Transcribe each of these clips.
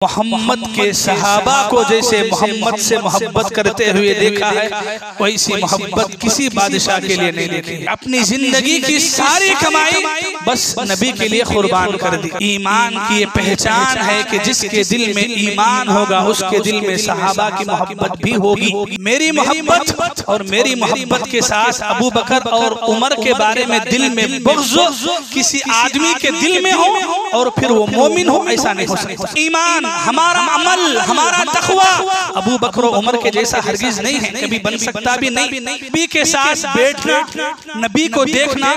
मोहम्मद के सहाबा को जैसे मोहम्मद से मोहब्बत करते हुए देखा है, वैसी मोहब्बत किसी बादशाह के लिए नहीं देखी। अपनी जिंदगी की सारी कमाई बस नबी के लिए कुर्बान कर दी। ईमान की ये पहचान है कि जिसके दिल में ईमान होगा उसके दिल में सहाबा की मोहब्बत भी होगी। मेरी मोहब्बत और मेरी मोहब्बत के साथ अबू बकर और उमर के बारे में दिल में बुग़्ज़ किसी आदमी के दिल में हो और फिर वो मोमिन हो, ऐसा नहीं हो सकता। ईमान, हमारा अमल, हमारा तक़वा अबू बकर और उमर के जैसा हरगिज नहीं है, कभी बन सकता भी नहीं। नबी के साथ बैठना, नबी को देखना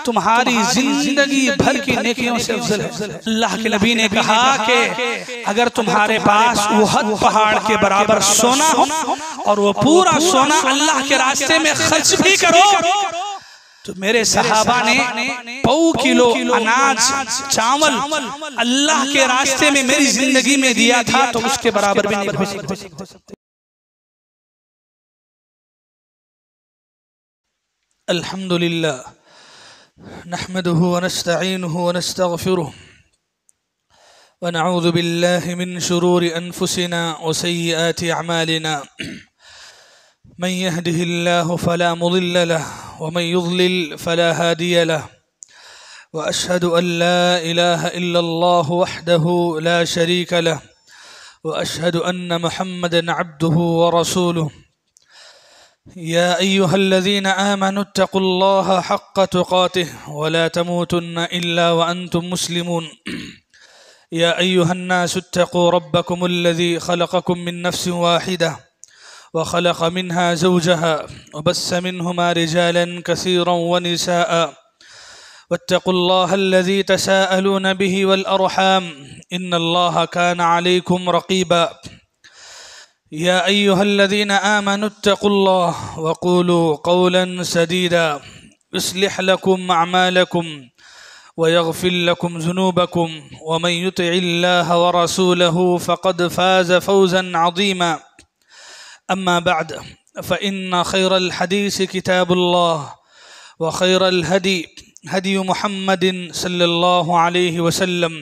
तुम्हारी जिंदगी भर की नेकियों से अफजल है। अल्लाह के नबी ने कहा कि अगर तुम्हारे पास उहद पहाड़ के बराबर सोना हो और वो पूरा सोना अल्लाह के रास्ते में खर्च भी करो, तो मेरे सहाबा ने पौ किलो अनाज चावल अल्लाह के रास्ते में मेरी जिंदगी में दिया था, तो उसके बराबर भी नहीं हो सकता। अल्हम्दुलिल्लाह नहमदुहु व नस्तईनुहु व नस्तगफिरुह व नऊज़ु बिल्लाहि मिन शुरूरि अनफुसिना व सय्यिआति अमालिना मन यहदिहिल्लाहु फला मुदिल्ल लहु व मन युद्लिल फला हादिय लहु व अशहदु अन ला इलाहा इल्लल्लाहु वहदहु ला शरीका लहु व अशहदु अन्न मुहम्मदन अब्दुहु व रसूलुहु या अय्युहल्लज़ीना आमनु इत्तक़ुल्लाहा हक़्क़ तुक़ातिहि व ला तमूतुन्ना इल्ला व अंतुम मुस्लिमून या अय्युहन्नासु इत्तक़ू रब्बकुमुल्लज़ी ख़लक़कुम मिन नफ़्सिन वाहिदह व ख़लक़ मिन्हा ज़ौजहा व बस्स मिन्हुमा रिजालन कसीरन व निसाअ वत्तक़ुल्लाहल्लज़ी तसाअलून बिही वल अरहाम इन्नल्लाहा कान अलैकुम रक़ीबा या अय्युहल्लज़ीना आमनु इत्तक़ुल्लाह व क़ूलू क़ौलन सदीदा युस्लिह लकुम अअमालकुम व यग़फ़िर लकुम ज़ुनूबकुम व मन युतिइल्लाह व रसूलहु फ़क़द फ़ाज़ फ़ौज़न अज़ीमा अम्मा बअद फ़इन्न ख़ैरल हदीस किताबुल्लाह व ख़ैरल हदी हदी मुहम्मदिन सल्लल्लाहु अलैहि वसल्लम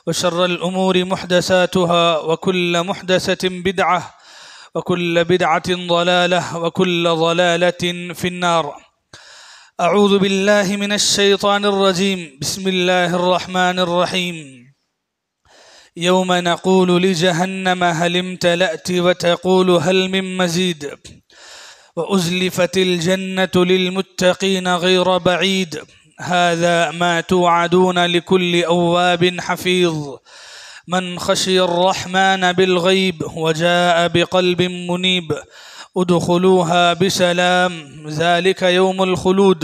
व शर्रल उमूरि मुहदसातुहा व कुल्ल मुहदसतिन बिदअह व कुल्ल बिदअतिन ज़लालह व कुल्ल ज़लालतिन फिन्नार। अऊज़ु बिल्लाहि मिनश शैतानिर रजीम। बिस्मिल्लाहिर रहमानिर रहीम। यौम नक़ूलु लिजहन्नम हल इम्तलअति व तक़ूलु हल मिन मज़ीद व उज़्लिफ़तिल जन्नतु लिलमुत्तक़ीन गैर बईद हाज़ा मा तुअदून लिकुल्लि अव्वाबिन हफ़ीज़ मन ख़शियर रहमान बिलग़ैब व जाअ बिक़ल्बिन मुनीब उदख़ुलूहा बिसलाम ज़ालिका यौमुल ख़ुलूद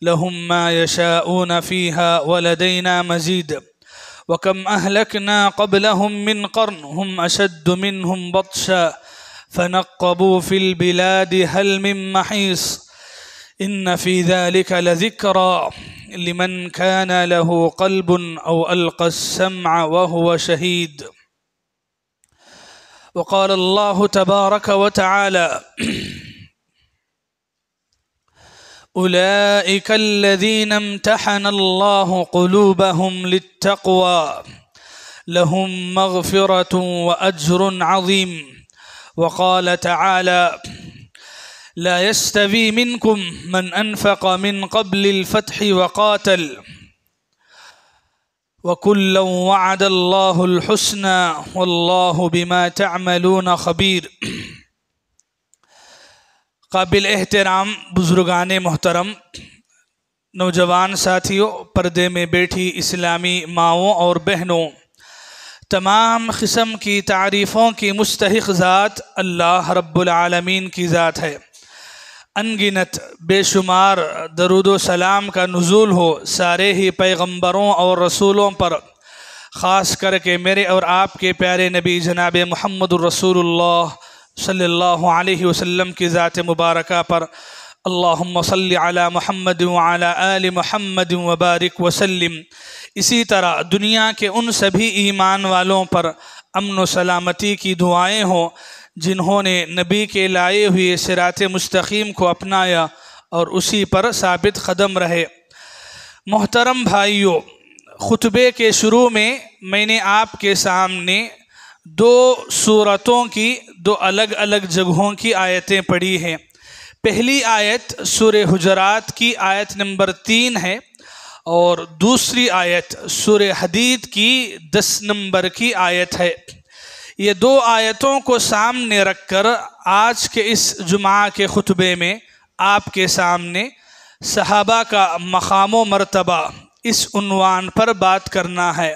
लहुम मा यशाऊन फ़ीहा व लदैना मज़ीद व कम अहलकना क़ब्लहुम मिन क़र्न हुम अशद्दु मिनहुम बत्शा फ़नक़्क़बू फ़िल बिलादि हल मिन महीस इन्न फ़ी ज़ालिका लज़िक्रा लिमन कान लहु क़ल्बुन औ अल्क़ा अस्समअ व हुव शहीद। व क़ाल अल्लाहु तबारक व तआला उलाइका अल्लज़ीना इम्तहन अल्लाहु क़ुलूबहुम लित्तक़वा लहुम मग़फ़िरतुन व अज्रुन अज़ीम। व क़ाल तआला ला यस्तवी मिनकुम मन अनफ़क़ मिन क़ब्लिल फ़त्हि व क़ातल व कुल्लन वअदल्लाहुल हुस्ना वल्लाहु बिमा तअमलून ख़बीर। काबिल एहतराम बुज़ुर्गाने मोहतरम, नौजवान साथियों, पर्दे में बैठी इस्लामी माओं और बहनों, तमाम किस्म की तारीफ़ों की मुस्तहिक़ ज़ात अल्लाह रब्बुल आलमीन की ज़ात है। अनगिनत बेशुमार दरूद व सलाम का नुज़ूल हो सारे ही पैगम्बरों और रसूलों पर, ख़ास करके मेरे और आपके प्यारे नबी जनाब मुहम्मदुर रसूलुल्लाह सल्लल्लाहु अलैहि वसल्लम की ज़ात मुबारका पर। अल्लाहुम्मा सल्लि अला मुहम्मद व अला आलि मुहम्मद व बारिक वसल्लिम। इसी तरह दुनिया के उन सभी ईमान वालों पर अमन व सलामती की दुआएं हों जिन्होंने नबी के लाए हुए सिरात मुस्तकीम को अपनाया और उसी पर साबित कदम रहे। मोहतरम भाइयों, खुतबे के शुरू में मैंने आपके सामने दो सूरतों की दो अलग अलग जगहों की आयतें पढ़ी हैं। पहली आयत सूरह हुजरात की आयत नंबर 3 है और दूसरी आयत सूरह हदीद की 10 नंबर की आयत है। ये दो आयतों को सामने रखकर आज के इस जुमा के खुतबे में आपके सामने सहाबा का मकाम व मर्तबा इस उन्वान पर बात करना है।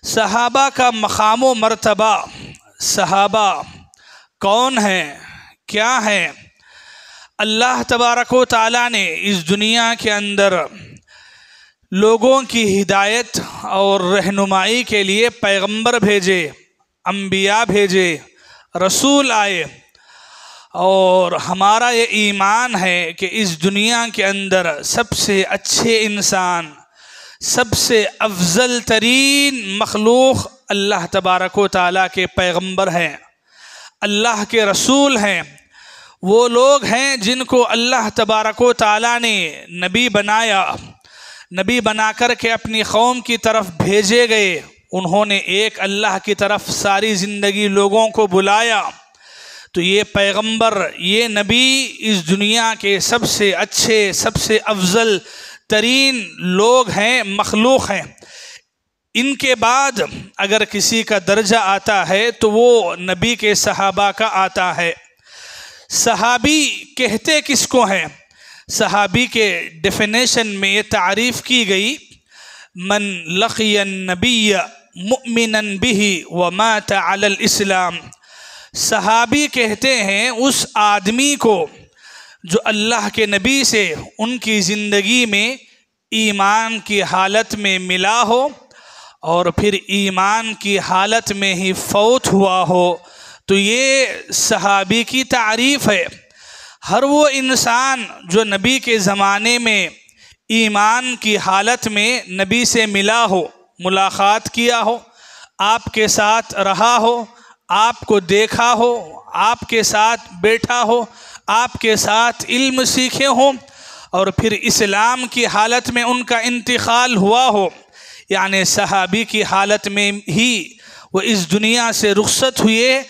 सहाबा का मकाम व मर्तबा, सहाबा कौन हैं, क्या हैं? अल्लाह तबारक व तआला ने इस दुनिया के अंदर लोगों की हिदायत और रहनुमाई के लिए पैगंबर भेजे, अंबिया भेजे, रसूल आए। और हमारा ये ईमान है कि इस दुनिया के अंदर सबसे अच्छे इंसान, सबसे अफजल तरीन मखलूक अल्लाह तबारक व तआला के पैगंबर हैं, अल्लाह के रसूल हैं। वो लोग हैं जिनको अल्लाह तबारक व तआला ने नबी बनाया, नबी बना कर के अपनी कौम की तरफ भेजे गए। उन्होंने एक अल्लाह की तरफ सारी ज़िंदगी लोगों को बुलाया। तो ये पैगंबर, ये नबी इस दुनिया के सबसे अच्छे, सबसे अफजल तरीन लोग हैं, मखलूक हैं। इनके बाद अगर किसी का दर्जा आता है तो वो नबी के सहाबा का आता है। सहाबी कहते किसको हैं? सहाबी के डेफिनेशन में ये तारीफ़ की गई, मन लक़ियन नबिय्य मुमिनन बिही व मात अलल इस्लाम। सहाबी कहते हैं उस आदमी को जो अल्लाह के नबी से उनकी ज़िंदगी में ईमान की हालत में मिला हो और फिर ईमान की हालत में ही फौत हुआ हो। तो ये सहाबी की तारीफ़ है। हर वो इंसान जो नबी के ज़माने में ईमान की हालत में नबी से मिला हो, मुलाकात किया हो, आपके साथ रहा हो, आपको देखा हो, आपके साथ बैठा हो, आपके साथ इल्म सीखे हो और फिर इस्लाम की हालत में उनका इंतकाल हुआ हो, यानी सहाबी की हालत में ही वो इस दुनिया से रुखसत हुए।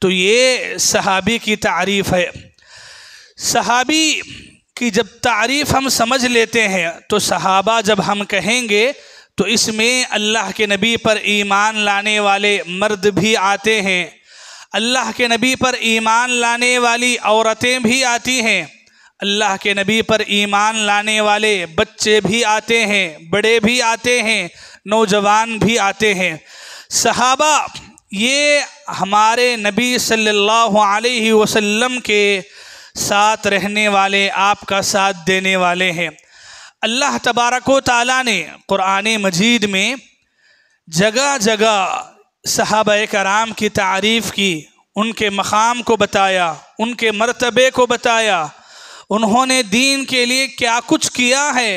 तो ये सहाबी की तारीफ़ है। सहाबी की जब तारीफ़ हम समझ लेते हैं तो सहाबा जब हम कहेंगे तो इसमें अल्लाह के नबी पर ईमान लाने वाले मर्द भी आते हैं, अल्लाह के नबी पर ईमान लाने वाली औरतें भी आती हैं, अल्लाह के नबी पर ईमान लाने वाले बच्चे भी आते हैं, बड़े भी आते हैं, नौजवान भी आते हैं। सहाबा ये हमारे नबी सल्लल्लाहु अलैहि वसल्लम के साथ रहने वाले, आपका साथ देने वाले हैं। अल्लाह तबारक व तआला ने कुरान मजीद में जगह जगह सहाबाए कराम की तारीफ़ की, उनके मकाम को बताया, उनके मर्तबे को बताया, उन्होंने दीन के लिए क्या कुछ किया है।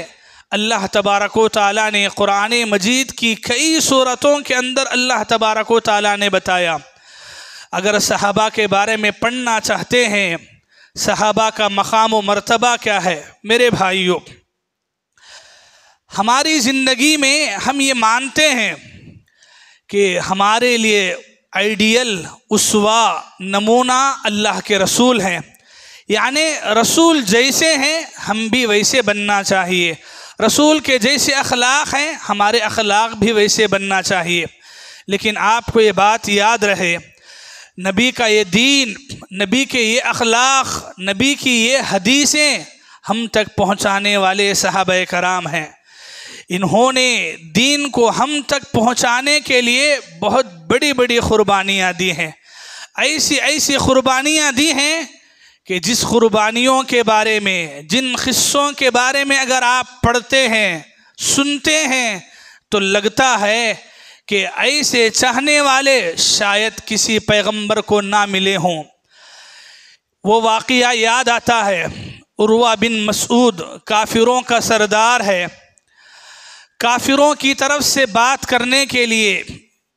अल्लाह तबारक व तआला ने कुरान मजीद की कई सूरतों के अंदर अल्लाह तबारक व तआला ने बताया। अगर सहाबा के बारे में पढ़ना चाहते हैं, सहाबा का मकाम व मर्तबा क्या है, मेरे भाइयों, हमारी ज़िंदगी में हम ये मानते हैं कि हमारे लिए आइडियल, उस्वा, नमूना अल्लाह के रसूल हैं। यानी रसूल जैसे हैं हम भी वैसे बनना चाहिए, रसूल के जैसे अखलाक हैं हमारे अखलाक भी वैसे बनना चाहिए। लेकिन आपको ये बात याद रहे, नबी का ये दीन, नबी के ये अखलाक, नबी की ये हदीसें हम तक पहुँचाने वाले सहाबाए कराम हैं। इन्होंने दीन को हम तक पहुँचाने के लिए बहुत बड़ी बड़ी क़ुरबानियाँ दी हैं। ऐसी ऐसी क़ुरबानियाँ दी हैं कि जिस क़ुरबानियों के बारे में, जिन क़िस्सों के बारे में अगर आप पढ़ते हैं, सुनते हैं तो लगता है कि ऐसे चाहने वाले शायद किसी पैगंबर को ना मिले हों। वो वाक़या याद आता है, उर्वा बिन मसूद काफिरों का सरदार है। काफिरों की तरफ से बात करने के लिए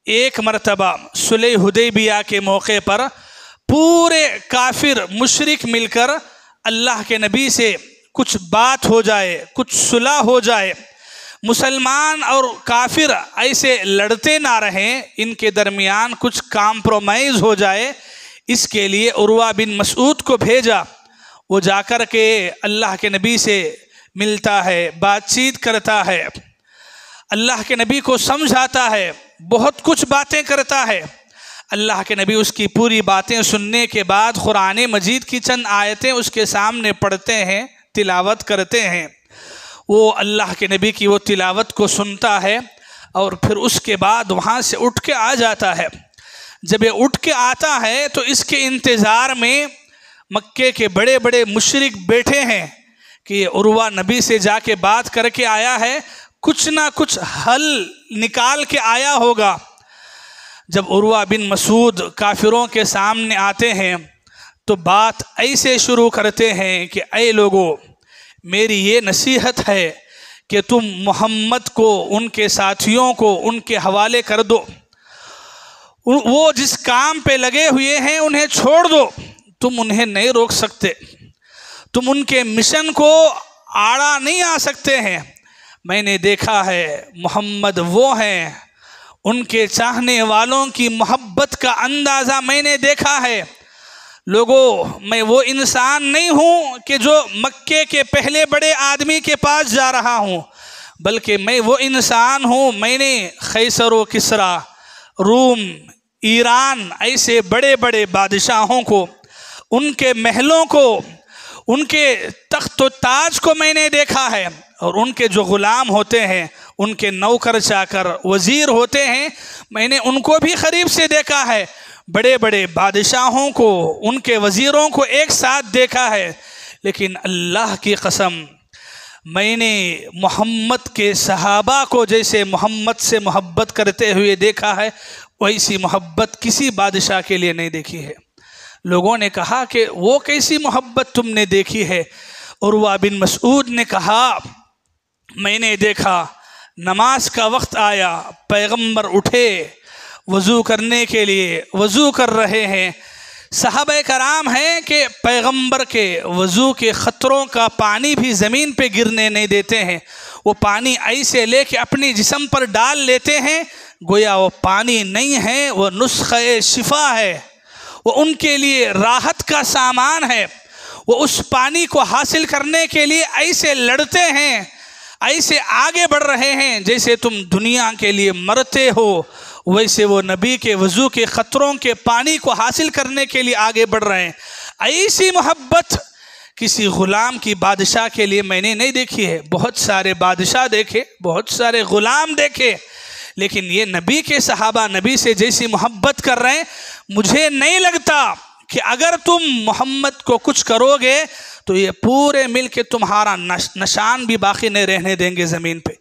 एक मरतबा सुलह हुदैबिया के मौके पर पूरे काफिर मुशरिक मिलकर अल्लाह के नबी से कुछ बात हो जाए, कुछ सुलह हो जाए। मुसलमान और काफिर ऐसे लड़ते ना रहें, इनके दरमियान कुछ कॉम्प्रोमाइज़ हो जाए, इसके लिए उर्वा बिन मसूद को भेजा। वो जाकर के अल्लाह के नबी से मिलता है, बातचीत करता है, अल्लाह के नबी को समझाता है, बहुत कुछ बातें करता है। अल्लाह के नबी उसकी पूरी बातें सुनने के बाद कुरान मजीद की चंद आयतें उसके सामने पढ़ते हैं, तिलावत करते हैं। वो अल्लाह के नबी की वो तिलावत को सुनता है और फिर उसके बाद वहाँ से उठ के आ जाता है। जब ये उठ के आता है तो इसके इंतज़ार में मक्के के बड़े बड़े मुशरिक बैठे हैं कि ये उर्वा नबी से जाके बात करके आया है, कुछ ना कुछ हल निकाल के आया होगा। जब उर्वा बिन मसूद काफिरों के सामने आते हैं तो बात ऐसे शुरू करते हैं कि ऐ लोगों, मेरी ये नसीहत है कि तुम मोहम्मद को, उनके साथियों को उनके हवाले कर दो। वो जिस काम पे लगे हुए हैं उन्हें छोड़ दो, तुम उन्हें नहीं रोक सकते, तुम उनके मिशन को आड़ा नहीं आ सकते हैं। मैंने देखा है मोहम्मद वो हैं, उनके चाहने वालों की मोहब्बत का अंदाज़ा मैंने देखा है। लोगों, मैं वो इंसान नहीं हूँ कि जो मक्के के पहले बड़े आदमी के पास जा रहा हूँ, बल्कि मैं वो इंसान हूँ, मैंने कैसर व किसरा, रूम, ईरान ऐसे बड़े बड़े बादशाहों को, उनके महलों को, उनके तख्त व ताज को मैंने देखा है, और उनके जो ग़ुलाम होते हैं, उनके नौकर चाकर वज़ीर होते हैं, मैंने उनको भी करीब से देखा है। बड़े बड़े बादशाहों को, उनके वज़ीरों को एक साथ देखा है। लेकिन अल्लाह की कसम, मैंने मोहम्मद के सहाबा को जैसे मोहम्मद से मोहब्बत करते हुए देखा है, वैसी मोहब्बत किसी बादशाह के लिए नहीं देखी है। लोगों ने कहा कि वो कैसी मोहब्बत तुमने देखी है? उर्वा बिन मसूद ने कहा, मैंने देखा नमाज का वक्त आया, पैगंबर उठे वज़ू करने के लिए, वज़ू कर रहे हैं। सहाबा कराम हैं कि पैगंबर के वज़ू के ख़तरों का पानी भी ज़मीन पे गिरने नहीं देते हैं। वो पानी ऐसे लेके अपनी जिस्म पर डाल लेते हैं, गोया वो पानी नहीं है, वो नुस्ख़े शिफा है, वो उनके लिए राहत का सामान है। वो उस पानी को हासिल करने के लिए ऐसे लड़ते हैं, ऐसे आगे बढ़ रहे हैं जैसे तुम दुनिया के लिए मरते हो, वैसे वो नबी के वज़ू के ख़तरों के पानी को हासिल करने के लिए आगे बढ़ रहे हैं। ऐसी मोहब्बत किसी ग़ुलाम की बादशाह के लिए मैंने नहीं देखी है। बहुत सारे बादशाह देखे, बहुत सारे ग़ुलाम देखे, लेकिन ये नबी के सहाबा नबी से जैसी मोहब्बत कर रहे हैं, मुझे नहीं लगता कि अगर तुम मोहम्मद को कुछ करोगे तो ये पूरे मिल के तुम्हारा निशान भी बाकी नहीं रहने देंगे, ज़मीन पे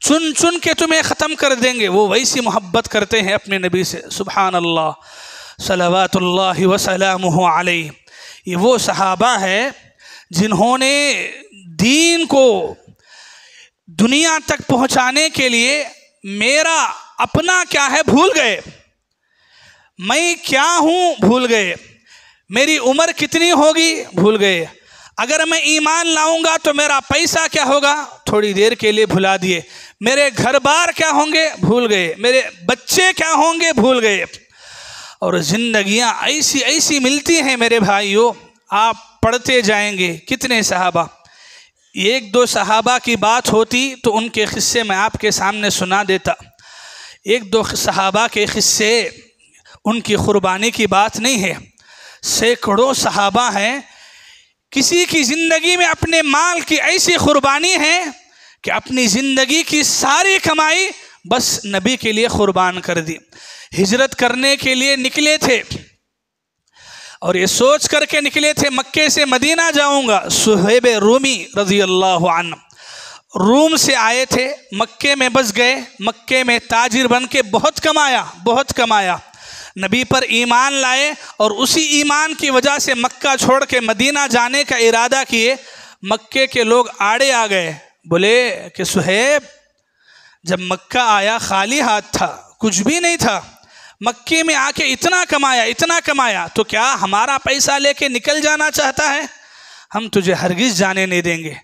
चुन चुन के तुम्हें ख़त्म कर देंगे। वो वैसी मोहब्बत करते हैं अपने नबी से। सुभान अल्लाह, सलावतुल्लाहि व सलामुहु अलैहि। ये वो सहाबा है जिन्होंने दीन को दुनिया तक पहुँचाने के लिए मेरा अपना क्या है भूल गए, मैं क्या हूँ भूल गए, मेरी उम्र कितनी होगी भूल गए, अगर मैं ईमान लाऊंगा तो मेरा पैसा क्या होगा थोड़ी देर के लिए भुला दिए, मेरे घर बार क्या होंगे भूल गए, मेरे बच्चे क्या होंगे भूल गए। और ज़िंदगियाँ ऐसी ऐसी मिलती हैं मेरे भाइयों, आप पढ़ते जाएंगे कितने सहाबा। एक दो सहाबा की बात होती तो उनके क़िस्से मैं आपके सामने सुना देता। एक दो सहाबा के क़िस्से, उनकी क़ुरबानी की बात नहीं है, सैकड़ों सहाबा हैं। किसी की ज़िंदगी में अपने माल की ऐसी क़ुरबानी है कि अपनी ज़िंदगी की सारी कमाई बस नबी के लिए क़ुरबान कर दी। हिजरत करने के लिए निकले थे और ये सोच करके निकले थे मक्के से मदीना जाऊंगा। सुहैब रूमी रज़ी अल्लाह अन्हु रूम से आए थे, मक्के में बस गए, मक्के में ताजिर बन के बहुत कमाया, बहुत कमाया, नबी पर ईमान लाए और उसी ईमान की वजह से मक्का छोड़ के मदीना जाने का इरादा किए। मक्के के लोग आड़े आ गए, बोले कि सुहैब, जब मक्का आया खाली हाथ था, कुछ भी नहीं था, मक्के में आके इतना कमाया, तो क्या हमारा पैसा लेके निकल जाना चाहता है? हम तुझे हरगिज़ जाने नहीं देंगे।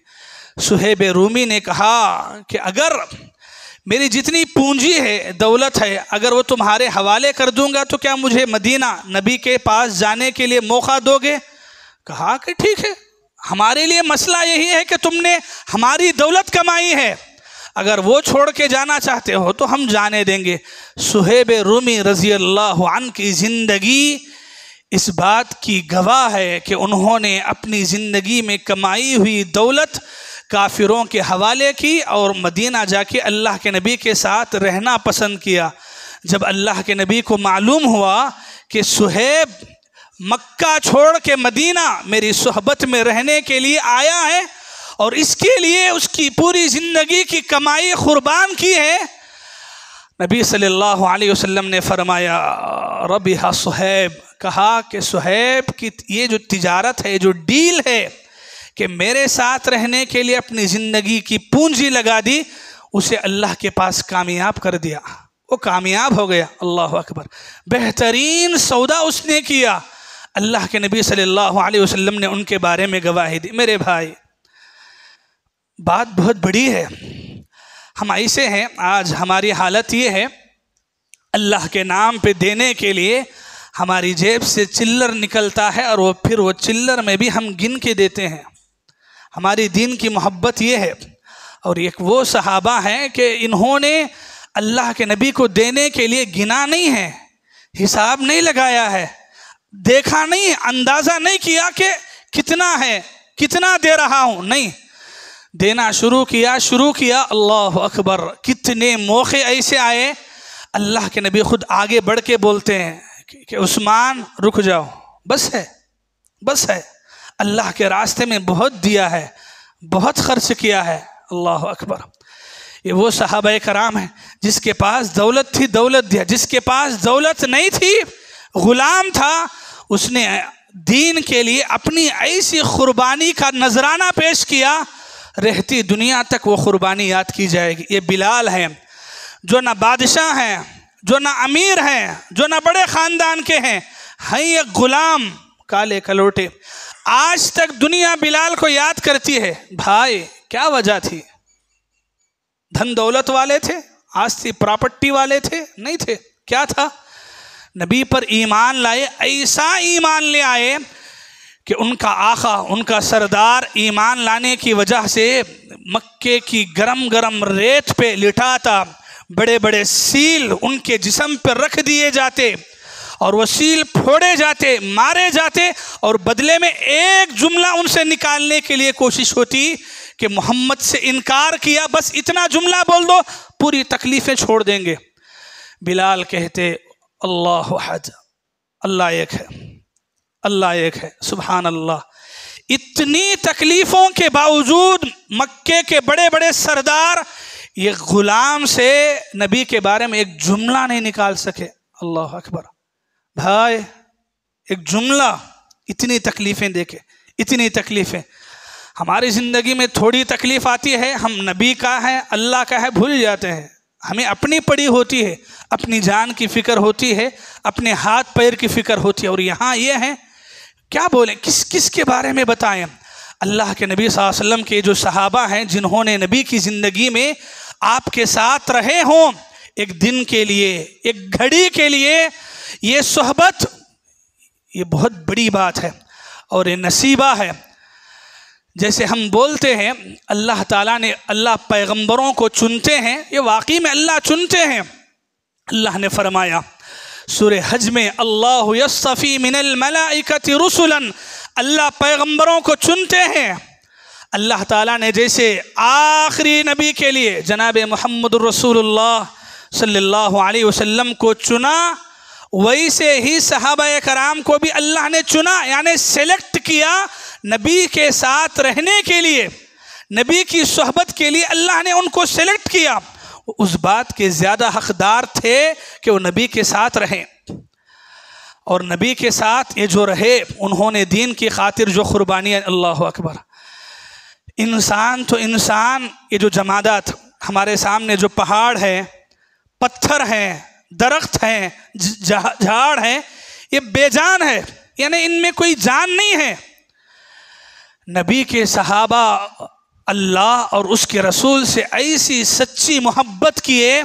सुहेब रूमी ने कहा कि अगर मेरी जितनी पूंजी है, दौलत है, अगर वो तुम्हारे हवाले कर दूंगा तो क्या मुझे मदीना नबी के पास जाने के लिए मौका दोगे? कहा कि ठीक है, हमारे लिए मसला यही है कि तुमने हमारी दौलत कमाई है, अगर वो छोड़ के जाना चाहते हो तो हम जाने देंगे। सुहेब रूमी रज़ी अल्लाह अन्हु की ज़िंदगी इस बात की गवाह है कि उन्होंने अपनी ज़िंदगी में कमाई हुई दौलत काफिरों के हवाले की और मदीना जाके अल्लाह के नबी के साथ रहना पसंद किया। जब अल्लाह के नबी को मालूम हुआ कि सुहेब मक्का छोड़ के मदीना मेरी सोहबत में रहने के लिए आया है और इसके लिए उसकी पूरी ज़िंदगी की कमाई कुर्बान की है, नबी सल्लल्लाहु अलैहि वसल्लम ने फरमाया रबिहा सुहेब, कहा कि सुहेब की ये जो तिजारत है, जो डील है कि मेरे साथ रहने के लिए अपनी ज़िंदगी की पूंजी लगा दी, उसे अल्लाह के पास कामयाब कर दिया, वो कामयाब हो गया। अल्लाह अकबर, बेहतरीन सौदा उसने किया। अल्लाह के नबी सल्लल्लाहु अलैहि वसल्लम ने उनके बारे में गवाही दी। मेरे भाई, बात बहुत बड़ी है। हम ऐसे हैं, आज हमारी हालत ये है, अल्लाह के नाम पे देने के लिए हमारी जेब से चिल्लर निकलता है और फिर वो चिल्लर में भी हम गिन के देते हैं। हमारी दीन की मोहब्बत ये है। और एक वो सहाबा हैं कि इन्होंने अल्लाह के नबी को देने के लिए गिना नहीं है, हिसाब नहीं लगाया है, देखा नहीं, अंदाज़ा नहीं किया कि कितना है, कितना दे रहा हूँ, नहीं, देना शुरू किया। अल्लाह अकबर, कितने मौके ऐसे आए, अल्लाह के नबी खुद आगे बढ़ के बोलते हैं कि उस्मान रुक जाओ, बस है, अल्लाह के रास्ते में बहुत दिया है, बहुत खर्च किया है। अल्लाह अकबर, ये वो सहाबा कराम है जिसके पास दौलत थी, दौलत दिया, जिसके पास दौलत नहीं थी, गुलाम था, उसने दीन के लिए अपनी ऐसी कुर्बानी का नजराना पेश किया, रहती दुनिया तक वो कुर्बानी याद की जाएगी। ये बिलाल हैं, जो ना बादशाह हैं, जो ना अमीर हैं, जो ना बड़े ख़ानदान के हैं ये गुलाम काले कलोटे। आज तक दुनिया बिलाल को याद करती है। भाई, क्या वजह थी? धन दौलत वाले थे, आस्ती प्रॉपर्टी वाले थे? नहीं थे। क्या था? नबी पर ईमान लाए, ऐसा ईमान ले आए कि उनका आका, उनका सरदार ईमान लाने की वजह से मक्के की गरम गरम रेत पे लिटाता, बड़े बड़े सील उनके जिस्म पर रख दिए जाते और वो सील फोड़े जाते, मारे जाते, और बदले में एक जुमला उनसे निकालने के लिए कोशिश होती कि मोहम्मद से इनकार किया, बस इतना जुमला बोल दो, पूरी तकलीफ़ें छोड़ देंगे। बिलाल कहते अल्लाह अहद, अल्लाह एक है, अल्लाह एक है, सुभान अल्लाह। इतनी तकलीफ़ों के बावजूद मक्के के बड़े बड़े सरदार ये गुलाम से नबी के बारे में एक जुमला नहीं निकाल सके। अल्लाह अकबर। भाई, एक जुमला, इतनी तकलीफ़ें देखे, इतनी तकलीफ़ें। हमारी ज़िंदगी में थोड़ी तकलीफ़ आती है, हम नबी का है, अल्लाह का है, भूल जाते हैं। हमें अपनी पड़ी होती है, अपनी जान की फ़िक्र होती है, अपने हाथ पैर की फ़िक्र होती है। और यहाँ ये है, क्या बोलें, किस के बारे में बताएं? अल्लाह के नबी सल्लल्लाहु अलैहि वसल्लम के जो सहाबा हैं, जिन्होंने नबी की ज़िंदगी में आपके साथ रहे हों, एक दिन के लिए, एक घड़ी के लिए, ये सोहबत, ये बहुत बड़ी बात है और ये नसीबा है। जैसे हम बोलते हैं अल्लाह ताला ने, अल्लाह पैगंबरों को चुनते हैं, ये वाकई में अल्लाह चुनते हैं। अल्लाह ने फरमाया सूरह हज में, अल्लाहु यस्सफ़ी मिनल मलाइकति रुसुलन, अल्लाह पैगंबरों को चुनते हैं। अल्लाह ताला ने जैसे आखिरी नबी के लिए जनाब मुहम्मदुर रसूलुल्लाह सल्लल्लाहु अलैहि वसल्लम को चुना, वैसे ही सहाबा कराम को भी अल्लाह ने चुना, यानी सेलेक्ट किया नबी के साथ रहने के लिए, नबी की सोहबत के लिए अल्लाह ने उनको सेलेक्ट किया। उस बात के ज़्यादा हकदार थे कि वो नबी के साथ रहें, और नबी के साथ ये जो रहे, उन्होंने दीन की खातिर जो कुर्बानियाँ, अल्लाह अकबर। इंसान तो इंसान, ये जो जमादात हमारे सामने, जो पहाड़ है, पत्थर हैं, दरख्त हैं, झाड़ हैं, ये बेजान है, यानी इनमें कोई जान नहीं है। नबी के सहाबा अल्लाह और उसके रसूल से ऐसी सच्ची मोहब्बत किए,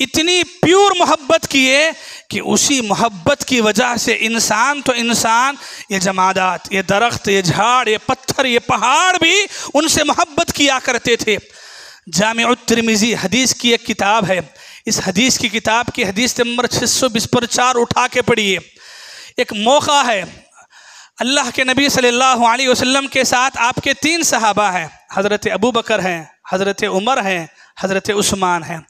इतनी प्योर मोहब्बत किए कि उसी मोहब्बत की वजह से इंसान तो इंसान, ये जमादात, ये दरख्त, ये झाड़, ये पत्थर, ये पहाड़ भी उनसे मोहब्बत किया करते थे। जामिउत तिर्मिज़ी हदीस की एक किताब है। इस हदीस की किताब की हदीस नंबर 620 पर 4 उठा के पढ़िए। एक मौका है, अल्लाह के नबी सल्लल्लाहु अलैहि वसल्लम के साथ आपके 3 सहाबा हैं, हज़रत अबू बकर हैं, हज़रत उमर हैं, हज़रत उस्मान हैं।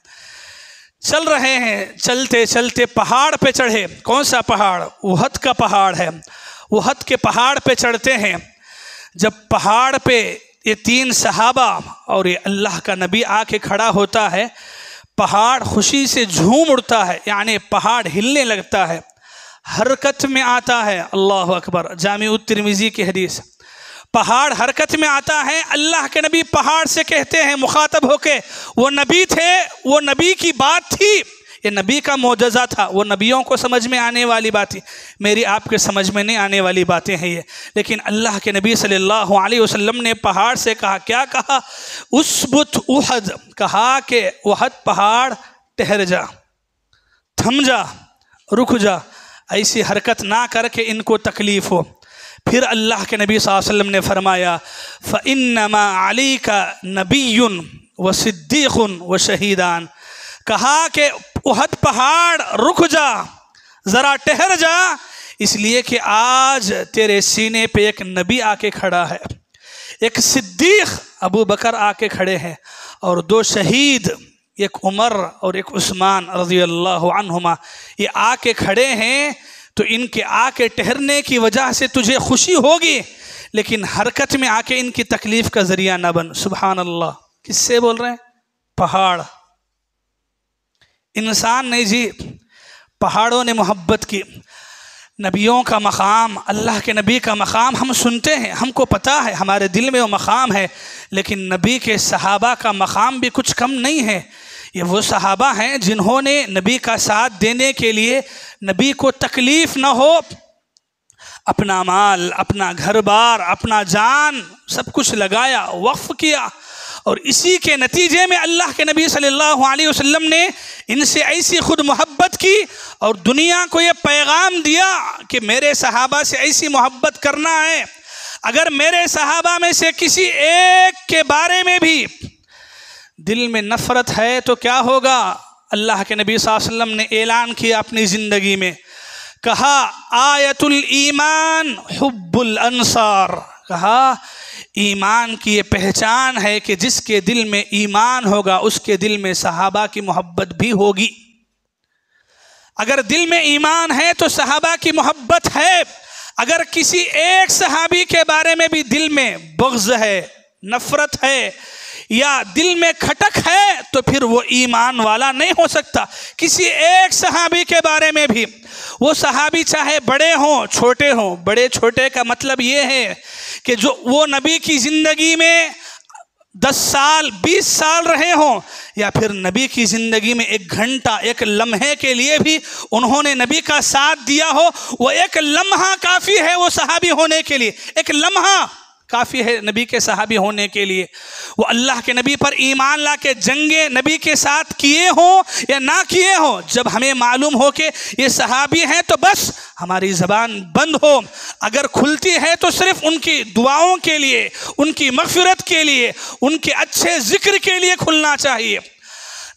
चल रहे हैं, चलते चलते पहाड़ पे चढ़े। कौन सा पहाड़? उहद का पहाड़ है। उहद के पहाड़ पे चढ़ते हैं। जब पहाड़ पे ये 3 सहाबा और ये अल्लाह का नबी आके खड़ा होता है, पहाड़ खुशी से झूम उड़ता है, यानी पहाड़ हिलने लगता है, हरकत में आता है। अल्लाह अकबर। जामिउत तिर्मिज़ी की हदीस। पहाड़ हरकत में आता है। अल्लाह के नबी पहाड़ से कहते हैं मुखातब होके, वो नबी थे, वो नबी की बात थी, ये नबी का मोजज़ा था, वो नबियों को समझ में आने वाली बात थी, मेरी आपके समझ में नहीं आने वाली बातें हैं ये। लेकिन अल्लाह के नबी सल्लल्लाहु अलैहि वसल्लम ने पहाड़ से कहा, क्या कहा? उसबुत उहद, कहा कि उहद पहाड़ ठहर जा, थम जा, रुक जा, ऐसी हरकत ना करके इनको तकलीफ़ हो। फिर अल्लाह के नबी सल्लल्लाहु अलैहि वसल्लम ने फरमाया, फ़इन्नमा अलैका नबियुन व सिद्दीक़ुन व शहीदान, कहा कि उहद पहाड़ रुक जा, ज़रा ठहर जा, इसलिए कि आज तेरे सीने पे एक नबी आके खड़ा है, एक सिद्दीक़ अबू बकर आके खड़े हैं, और 2 शहीद, एक उमर और एक उस्मान रज़ियल्लाहु अन्हुमा, ये आके खड़े हैं। तो इनके आके ठहरने की वजह से तुझे खुशी होगी, लेकिन हरकत में आके इनकी तकलीफ़ का ज़रिया ना बन। सुभान अल्लाह। किससे बोल रहे हैं? पहाड़। इंसान नहीं जी, पहाड़ों ने मोहब्बत की। नबियों का मकाम, अल्लाह के नबी का मकाम हम सुनते हैं, हमको पता है, हमारे दिल में वो मकाम है, लेकिन नबी के सहाबा का मकाम भी कुछ कम नहीं है। ये वो सहाबा हैं जिन्होंने नबी का साथ देने के लिए, नबी को तकलीफ़ न हो, अपना माल, अपना घर बार, अपना जान, सब कुछ लगाया, वक्फ़ किया, और इसी के नतीजे में अल्लाह के नबी सल्लल्लाहु अलैहि वसल्लम ने इनसे ऐसी खुद मोहब्बत की और दुनिया को ये पैगाम दिया कि मेरे सहाबा से ऐसी मोहब्बत करना है। अगर मेरे सहाबा में से किसी एक के बारे में भी दिल में नफ़रत है तो क्या होगा? अल्लाह के नबी सल्लल्लाहु अलैहि वसल्लम ने ऐलान किया अपनी ज़िंदगी में, कहा आयतुल ईमान हुब्बुल अंसार, कहा ईमान की ये पहचान है कि जिसके दिल में ईमान होगा उसके दिल में सहाबा की मोहब्बत भी होगी। अगर दिल में ईमान है तो सहाबा की मोहब्बत है। अगर किसी एक सहाबी के बारे में भी दिल में बुग़्ज़ है, नफ़रत है, या दिल में खटक है, तो फिर वो ईमान वाला नहीं हो सकता। किसी एक सहाबी के बारे में भी, वो सहाबी चाहे बड़े हों छोटे हों, बड़े छोटे का मतलब ये है कि जो वो नबी की ज़िंदगी में 10 साल 20 साल रहे हों, या फिर नबी की ज़िंदगी में 1 घंटा 1 लम्हे के लिए भी उन्होंने नबी का साथ दिया हो, वो 1 लम्हा काफ़ी है वो सहाबी होने के लिए। 1 लम्हा काफ़ी है नबी के सहाबी होने के लिए। वो अल्लाह के नबी पर ईमान ला के जंगे नबी के साथ किए हों या ना किए हों, जब हमें मालूम हो कि ये सहाबी हैं तो बस हमारी ज़बान बंद हो। अगर खुलती है तो सिर्फ़ उनकी दुआओं के लिए, उनकी मग़फ़िरत के लिए, उनके अच्छे ज़िक्र के लिए खुलना चाहिए।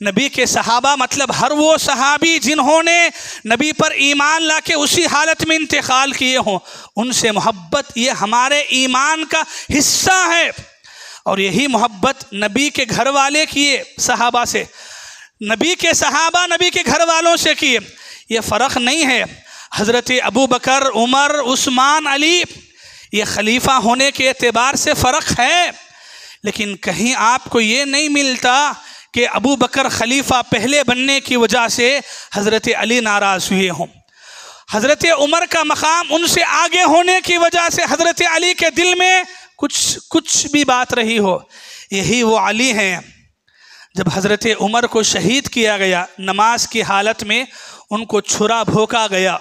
नबी के सहाबा मतलब हर वो सहाबी जिन्होंने नबी पर ईमान लाके उसी हालत में इंतकाल किए हों, उनसे मोहब्बत ये हमारे ईमान का हिस्सा है। और यही मोहब्बत नबी के घर वाले किए सहाबा से, नबी के सहाबा नबी के घर वालों से किए। ये फ़र्क नहीं है। हज़रत अबू बकर, उमर, उस्मान, अली, ये खलीफा होने के एतबार से फ़र्क है, लेकिन कहीं आपको ये नहीं मिलता कि अबू बकर खलीफा पहले बनने की वजह से हज़रत अली नाराज़ हुए हों, हज़रत उमर का मकाम उनसे आगे होने की वजह से हज़रत अली के दिल में कुछ भी बात रही हो। यही वो अली हैं जब हज़रत उमर को शहीद किया गया, नमाज की हालत में उनको छुरा भोंका गया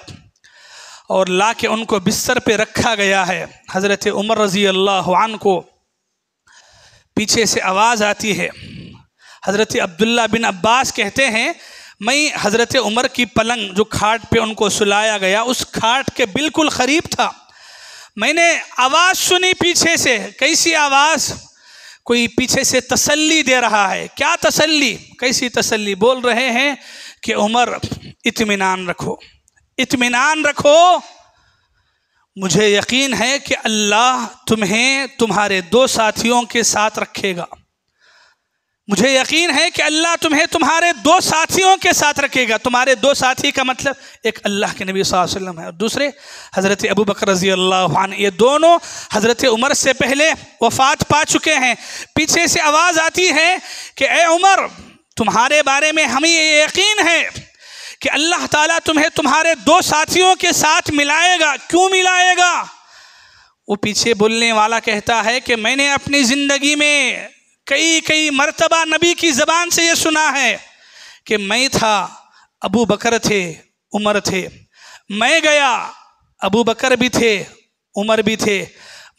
और ला के उनको बिस्तर पे रखा गया है। हज़रत उमर रज़ी अल्लाह अन्हु को पीछे से आवाज़ आती है। हज़रत अब्दुल्ला बिन अब्बास कहते हैं, मैं हज़रत उमर की पलंग जो खाट पे उनको सुलाया गया उस खाट के बिल्कुल करीब था। मैंने आवाज़ सुनी पीछे से। कैसी आवाज़? कोई पीछे से तसल्ली दे रहा है। क्या तसल्ली? कैसी तसल्ली? बोल रहे हैं कि उमर इत्मीनान रखो, इत्मीनान रखो, मुझे यकीन है कि अल्लाह तुम्हें तुम्हारे 2 साथियों के साथ रखेगा। मुझे यकीन है कि अल्लाह तुम्हें तुम्हारे 2 साथियों के साथ रखेगा। तुम्हारे 2 साथी का मतलब एक अल्लाह के नबी सल्लल्लाहु अलैहि वसल्लम है और दूसरे हज़रत अबू बकर रज़ी अल्लाह अन्हु। ये दोनों हज़रत उमर से पहले वफ़ात पा चुके हैं। पीछे से आवाज़ आती है कि ए उमर, तुम्हारे बारे में हमें ये यकीन है कि अल्लाह ताला तुम्हें तुम्हारे 2 साथियों के साथ मिलाएगा। क्यों मिलाएगा? वो पीछे बोलने वाला कहता है कि मैंने अपनी ज़िंदगी में कई मर्तबा नबी की ज़बान से ये सुना है कि मैं था, अबू बकर थे, उमर थे, मैं गया, अबू बकर भी थे, उमर भी थे,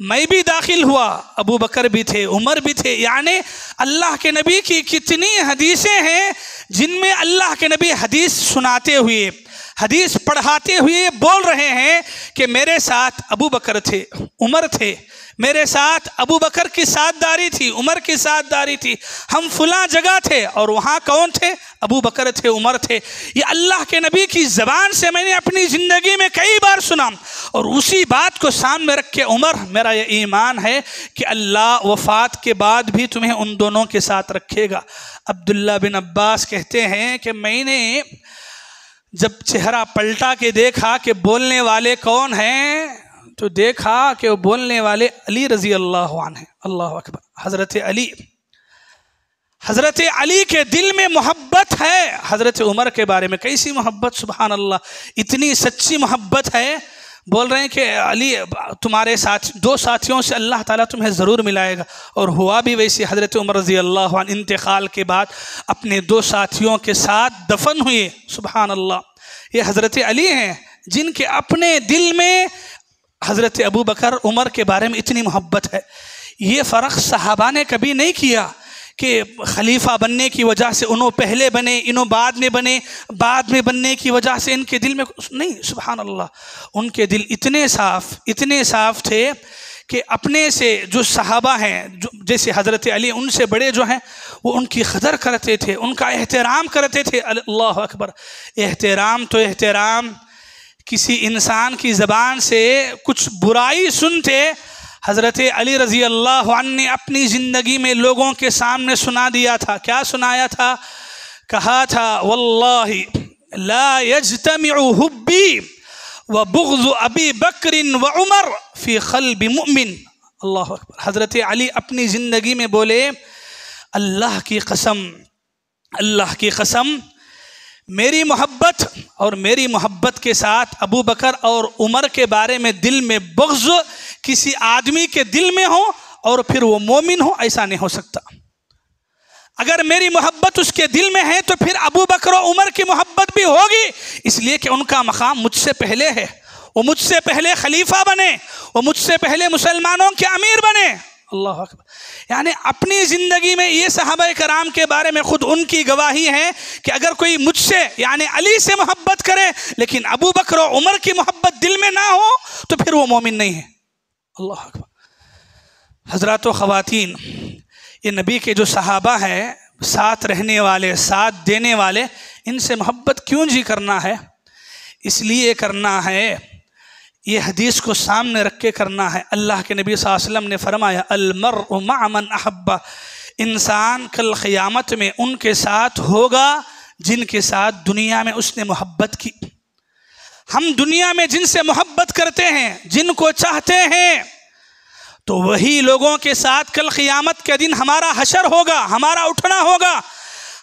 मैं भी दाखिल हुआ, अबू बकर भी थे, उमर भी थे। यानी अल्लाह के नबी की कितनी हदीसें हैं जिनमें अल्लाह के नबी हदीस सुनाते हुए, हदीस पढ़ाते हुए बोल रहे हैं कि मेरे साथ अबू बकर थे, उमर थे, मेरे साथ अबू बकर की साथदारी थी, उमर की साथदारी थी, हम फुला जगह थे और वहाँ कौन थे? अबू बकर थे, उमर थे। ये अल्लाह के नबी की ज़बान से मैंने अपनी ज़िंदगी में कई बार सुना और उसी बात को सामने रख के उमर, मेरा ये ईमान है कि अल्लाह वफ़ात के बाद भी तुम्हें उन दोनों के साथ रखेगा। अब्दुल्ला बिन अब्बास कहते हैं कि मैंने जब चेहरा पलटा के देखा कि बोलने वाले कौन हैं, तो देखा कि वो बोलने वाले अली रज़ी अल्लाह अन्हु हैं। अल्लाह अकबर। हज़रत अली के दिल में मोहब्बत है। हज़रत उमर के बारे में कैसी मोहब्बत, सुबहान अल्लाह, इतनी सच्ची मोहब्बत है। बोल रहे हैं कि अली, तुम्हारे साथ 2 साथियों से अल्लाह ताला तुम्हें ज़रूर मिलाएगा। और हुआ भी वैसे। हज़रत उमर रज़ी अल्लाह अन्हु इंतकाल के बाद अपने 2 साथियों के साथ दफन हुए। सुबहान अल्लाह। ये हज़रत अली हैं जिनके अपने दिल में हज़रत अबू बकर, उमर के बारे में इतनी मोहब्बत है। ये फ़र्क सहाबा ने कभी नहीं किया कि खलीफा बनने की वजह से उन्हों पहले बने, इन्हों बाद में बने, बाद में बनने की वजह से इनके दिल में नहीं। सुभान अल्लाह। उनके दिल इतने साफ़ थे कि अपने से जो सहाबा हैं, जो जैसे हज़रत अली, उनसे बड़े जो हैं, वो उनकी क़दर करते थे, उनका एहतराम करते थे। अल्लाह अकबर। एहतराम तो एहतराम, किसी इंसान की ज़बान से कुछ बुराई सुनते हज़रत अली रज़ी अल्लाह अन्हु ने अपनी ज़िंदगी में लोगों के सामने सुना दिया था। क्या सुनाया था? कहा था, वल्लाहि ला यज्तमिउ हुब्बी व बुग़्ज़ु अबी बकरिन व उमर फ़ी क़ल्बि मुमिन। अल्लाह अकबर। हज़रत अली अपनी ज़िंदगी में बोले, अल्लाह की कसम, अल्लाह की कसम, मेरी मोहब्बत और मेरी मोहब्बत के साथ अबू बकर और उमर के बारे में दिल में बुग़्ज़ किसी आदमी के दिल में हो और फिर वो मोमिन हो, ऐसा नहीं हो सकता। अगर मेरी मोहब्बत उसके दिल में है तो फिर अबू बकर और उमर की मोहब्बत भी होगी, इसलिए कि उनका मकाम मुझसे पहले है। वो मुझसे पहले खलीफा बने, वो मुझसे पहले मुसलमानों के अमीर बने। अल्लाह अकबर। यानी अपनी ज़िंदगी में ये सहाबा कराम के बारे में खुद उनकी गवाही है कि अगर कोई मुझसे यानी अली से मोहब्बत करे लेकिन अबू बकर और उमर की मोहब्बत दिल में ना हो तो फिर वो मोमिन नहीं है। अल्लाह अकबर। हज़रात व ख़वातीन, ये नबी के जो सहाबा हैं, साथ रहने वाले, साथ देने वाले, इनसे मोहब्बत क्यों जी करना है? इसलिए करना है, ये हदीस को सामने रख के करना है। अल्लाह के नबी सल्लल्लाहु अलैहि वसल्लम ने फरमाया, अल-मर्उ मअ मन अहब्बा, इंसान कल क़यामत में उनके साथ होगा जिनके साथ दुनिया में उसने मोहब्बत की। हम दुनिया में जिनसे मोहब्बत करते हैं, जिनको चाहते हैं, तो वही लोगों के साथ कल क़यामत के दिन हमारा हशर होगा, हमारा उठना होगा।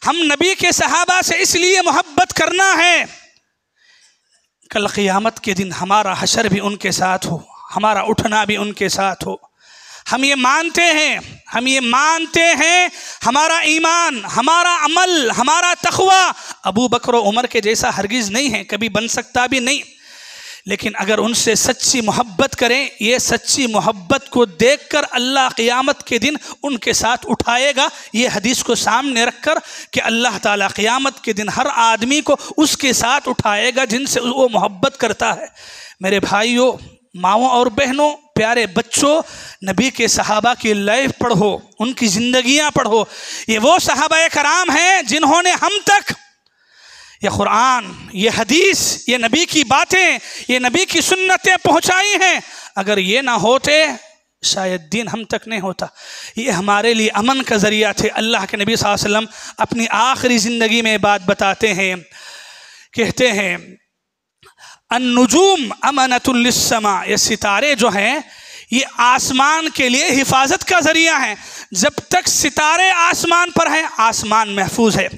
हम नबी के सहाबा से इसलिए मोहब्बत करना है, कल क़यामत के दिन हमारा हशर भी उनके साथ हो, हमारा उठना भी उनके साथ हो। हम ये मानते हैं, हमारा ईमान, हमारा अमल, हमारा तक़वा अबू बकर और उमर के जैसा हरगिज़ नहीं है, कभी बन सकता भी नहीं। लेकिन अगर उनसे सच्ची मोहब्बत करें, ये सच्ची मोहब्बत को देखकर अल्लाह क़ियामत के दिन उनके साथ उठाएगा। ये हदीस को सामने रखकर कि अल्लाह ताला क़ियामत के दिन हर आदमी को उसके साथ उठाएगा जिनसे वो मोहब्बत करता है। मेरे भाइयों, माओं और बहनों, प्यारे बच्चों, नबी के सहाबा की लाइफ पढ़ो, उनकी ज़िंदगियाँ पढ़ो। ये वो सहाबा कराम हैं जिन्होंने हम तक ये कुरान, ये हदीस, ये नबी की बातें, ये नबी की सुन्नतें पहुँचाई हैं। अगर ये ना होते शायद दीन हम तक नहीं होता। ये हमारे लिए अमन का ज़रिया थे। अल्लाह के नबी सल्लल्लाहु अलैहि वसल्लम अपनी आखिरी ज़िंदगी में बात बताते हैं, कहते हैं अन्नुजूम अमनतुल लिस्समा, ये सितारे जो हैं ये आसमान के लिए हिफाजत का ज़रिया है। जब तक सितारे आसमान पर हैं आसमान महफूज है,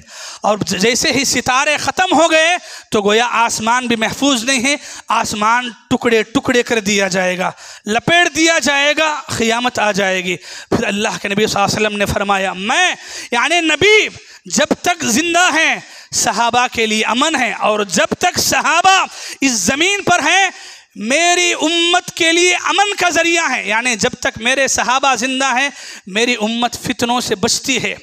और जैसे ही सितारे ख़त्म हो गए तो गोया आसमान भी महफूज नहीं है। आसमान टुकड़े टुकड़े कर दिया जाएगा, लपेट दिया जाएगा, क़ियामत आ जाएगी। फिर अल्लाह के नबी सल्लल्लाहु अलैहि वसल्लम ने फरमाया, मैं यानी नबी जब तक ज़िंदा हैं सहाबा के लिए अमन है, और जब तक सहाबा इस ज़मीन पर हैं मेरी उम्मत के लिए अमन का ज़रिया है। यानी जब तक मेरे सहाबा ज़िंदा हैं मेरी उम्मत फितनों से बचती है,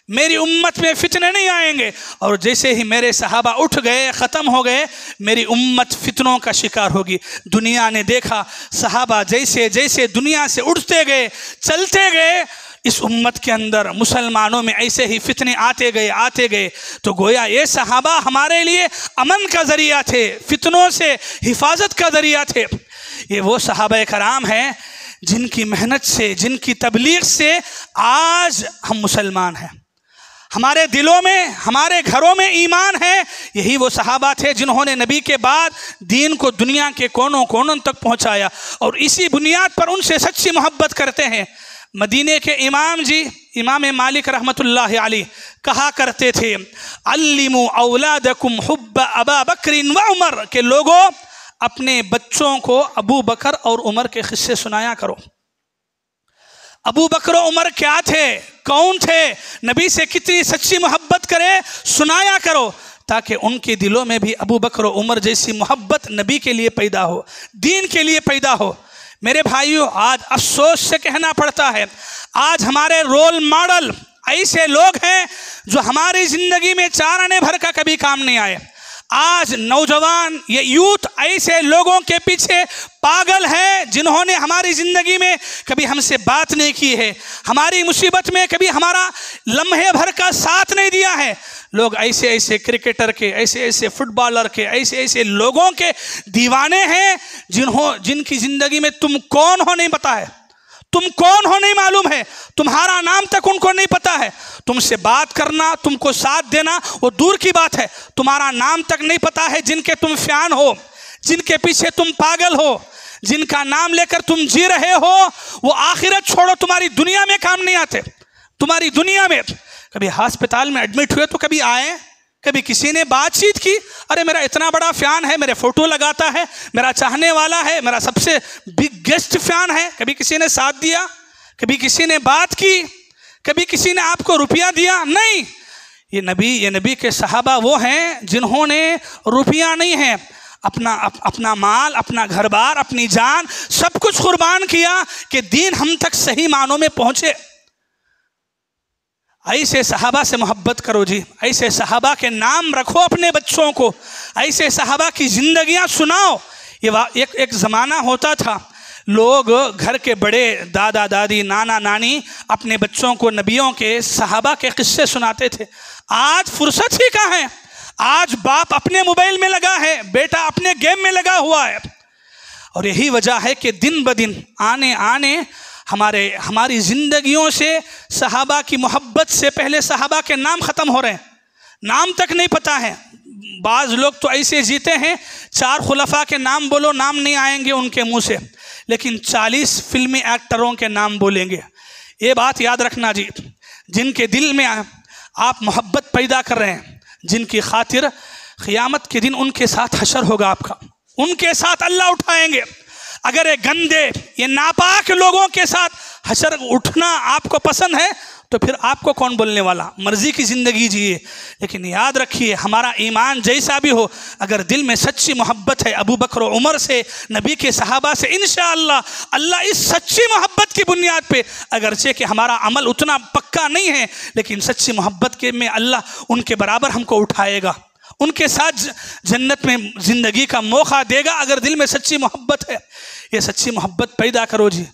मेरी उम्मत में फितने नहीं आएंगे। और जैसे ही मेरे सहाबा उठ गए, ख़त्म हो गए, मेरी उम्मत फितनों का शिकार होगी। दुनिया ने देखा सहाबा जैसे जैसे दुनिया से उठते गए, चलते गए, इस उम्मत के अंदर मुसलमानों में ऐसे ही फितने आते गए। तो गोया ये सहाबा हमारे लिए अमन का ज़रिया थे, फितनों से हिफाजत का ज़रिया थे। ये वो सहाबा कराम हैं जिनकी मेहनत से, जिनकी तबलीग से आज हम मुसलमान हैं। हमारे दिलों में, हमारे घरों में ईमान है। यही वो सहाबा थे जिन्होंने नबी के बाद दीन को दुनिया के कोनों कोनों तक पहुँचाया, और इसी बुनियाद पर उनसे सच्ची मोहब्बत करते हैं। मदीने के इमाम जी, इमाम मालिक रहमतुल्लाह अलैह कहा करते थे, अल्लिमू औलादकुम हुब्ब अबा बकरिन व उमर, के लोगों अपने बच्चों को अबू बकर और उमर के किस्से सुनाया करो। अबू बकर और उमर क्या थे, कौन थे, नबी से कितनी सच्ची मोहब्बत करे, सुनाया करो, ताकि उनके दिलों में भी अबू बकर और उमर जैसी मोहब्बत नबी के लिए पैदा हो, दीन के लिए पैदा हो। मेरे भाइयों, आज अफसोस से कहना पड़ता है, आज हमारे रोल मॉडल ऐसे लोग हैं जो हमारी ज़िंदगी में चार आने भर का कभी काम नहीं आए। आज नौजवान, ये यूथ ऐसे लोगों के पीछे पागल है जिन्होंने हमारी ज़िंदगी में कभी हमसे बात नहीं की है, हमारी मुसीबत में कभी हमारा लम्हे भर का साथ नहीं दिया है। लोग ऐसे ऐसे क्रिकेटर के, ऐसे ऐसे फुटबॉलर के, ऐसे ऐसे लोगों के दीवाने हैं जिनकी ज़िंदगी में तुम कौन हो नहीं पता है, तुम कौन हो नहीं मालूम है, तुम्हारा नाम तक उनको नहीं पता है। तुमसे बात करना, तुमको साथ देना वो दूर की बात है, तुम्हारा नाम तक नहीं पता है। जिनके तुम फैन हो, जिनके पीछे तुम पागल हो, जिनका नाम लेकर तुम जी रहे हो, वो आखिरत छोड़ो तुम्हारी दुनिया में काम नहीं आते। तुम्हारी दुनिया में कभी अस्पताल में एडमिट हुए तो कभी आए, कभी किसी ने बातचीत की, अरे मेरा इतना बड़ा फ़ैन है, मेरे फ़ोटो लगाता है, मेरा चाहने वाला है, मेरा सबसे बिगेस्ट फ़ैन है, कभी किसी ने साथ दिया, कभी किसी ने बात की, कभी किसी ने आपको रुपया दिया? नहीं। ये नबी के सहाबा वो हैं जिन्होंने रुपया नहीं है, अपना माल, अपना घर बार, अपनी जान, सब कुछ कुर्बान किया कि दीन हम तक सही मानों में पहुँचे। ऐसे सहाबा से मोहब्बत करो जी, ऐसे सहाबा के नाम रखो अपने बच्चों को, ऐसे सहाबा की ज़िंदगियाँ सुनाओ। ये एक ज़माना होता था, लोग घर के बड़े, दादा दादी, नाना नानी अपने बच्चों को नबियों के, सहाबा के किस्से सुनाते थे। आज फुर्सत ही कहाँ है, आज बाप अपने मोबाइल में लगा है, बेटा अपने गेम में लगा हुआ है। और यही वजह है कि दिन ब दिन आने हमारी ज़िंदगियों से सहाबा की मोहब्बत से पहले सहाबा के नाम ख़त्म हो रहे हैं, नाम तक नहीं पता है। बाज़ लोग तो ऐसे जीते हैं, 4 खुलफा के नाम बोलो, नाम नहीं आएंगे उनके मुंह से, लेकिन 40 फिल्मी एक्टरों के नाम बोलेंगे। ये बात याद रखना जी, जिनके दिल में आप मोहब्बत पैदा कर रहे हैं, जिनकी खातिर क़ियामत के दिन उनके साथ हशर होगा आपका, उनके साथ अल्लाह उठाएंगे। अगर ये गंदे, ये नापाक लोगों के साथ हशर उठना आपको पसंद है तो फिर आपको कौन बोलने वाला? मर्जी की ज़िंदगी जिए, लेकिन याद रखिए हमारा ईमान जैसा भी हो, अगर दिल में सच्ची मोहब्बत है अबू बकर और उमर से, नबी के सहाबा से, इंशाअल्लाह अल्लाह इस सच्ची मोहब्बत की बुनियाद पे, अगरचे कि हमारा अमल उतना पक्का नहीं है, लेकिन सच्ची मोहब्बत के में अल्लाह उनके बराबर हमको उठाएगा, उनके साथ जन्नत में ज़िंदगी का मौका देगा, अगर दिल में सच्ची मोहब्बत है। ये सच्ची मोहब्बत पैदा करो जी।